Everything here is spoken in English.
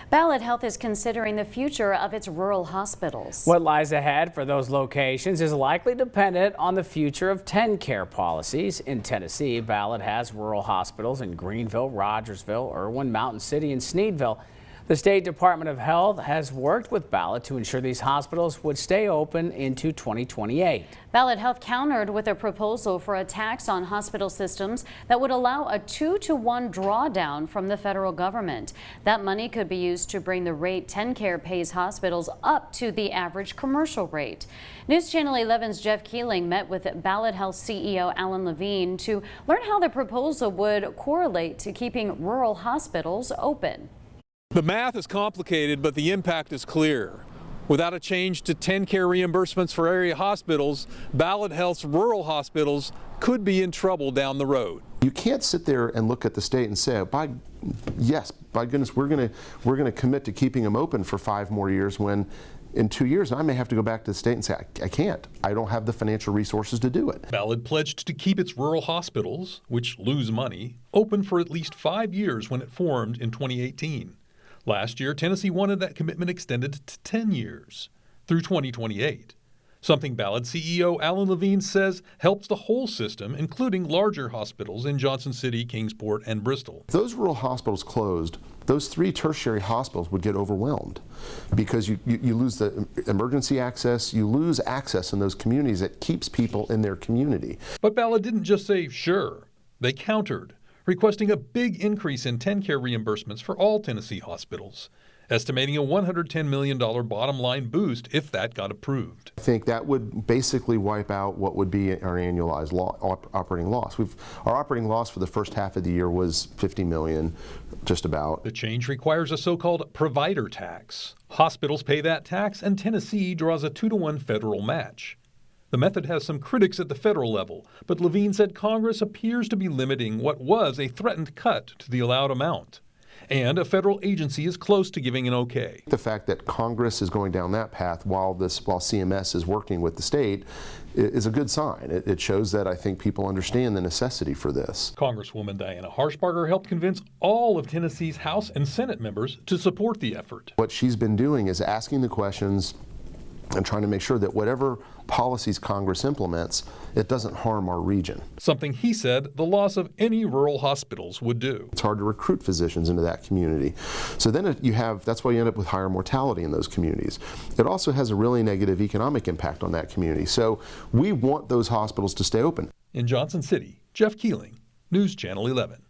Ballad Health is considering the future of its rural hospitals. What lies ahead for those locations is likely dependent on the future of TennCare policies. In Tennessee, Ballad has rural hospitals in Greenville, Rogersville, Irwin, Mountain City, and Sneedville. The State Department of Health has worked with Ballad to ensure these hospitals would stay open into 2028. Ballad Health countered with a proposal for a tax on hospital systems that would allow a 2-to-1 drawdown from the federal government. That money could be used to bring the rate TennCare pays hospitals up to the average commercial rate. News Channel 11's Jeff Keeling met with Ballad Health CEO Alan Levine to learn how the proposal would correlate to keeping rural hospitals open. The math is complicated, but the impact is clear. Without a change to TennCare reimbursements for area hospitals, Ballad Health's rural hospitals could be in trouble down the road. You can't sit there and look at the state and say, by goodness, we're going to commit to keeping them open for 5 more years when in 2 years I may have to go back to the state and say, I can't. I don't have the financial resources to do it. Ballad pledged to keep its rural hospitals, which lose money, open for at least 5 years when it formed in 2018. Last year, Tennessee wanted that commitment extended to 10 years, through 2028. Something Ballad CEO Alan Levine says helps the whole system, including larger hospitals in Johnson City, Kingsport, and Bristol. If those rural hospitals closed, those 3 tertiary hospitals would get overwhelmed because you lose the emergency access, you lose access in those communities that keeps people in their community. But Ballad didn't just say sure, they countered, requesting a big increase in TennCare reimbursements for all Tennessee hospitals, estimating a $110 million bottom line boost if that got approved. I think that would basically wipe out what would be our annualized operating loss. Our operating loss for the first half of the year was $50 million, just about. The change requires a so-called provider tax. Hospitals pay that tax, and Tennessee draws a 2-to-1 federal match. The method has some critics at the federal level, but Levine said Congress appears to be limiting what was a threatened cut to the allowed amount. And a federal agency is close to giving an okay. The fact that Congress is going down that path while CMS is working with the state is a good sign. It shows that I think people understand the necessity for this. Congresswoman Diana Harshbarger helped convince all of Tennessee's House and Senate members to support the effort. What she's been doing is asking the questions and trying to make sure that whatever policies Congress implements, it doesn't harm our region. Something he said the loss of any rural hospitals would do. It's hard to recruit physicians into that community. So then that's why you end up with higher mortality in those communities. It also has a really negative economic impact on that community. So we want those hospitals to stay open. In Johnson City, Jeff Keeling, News Channel 11.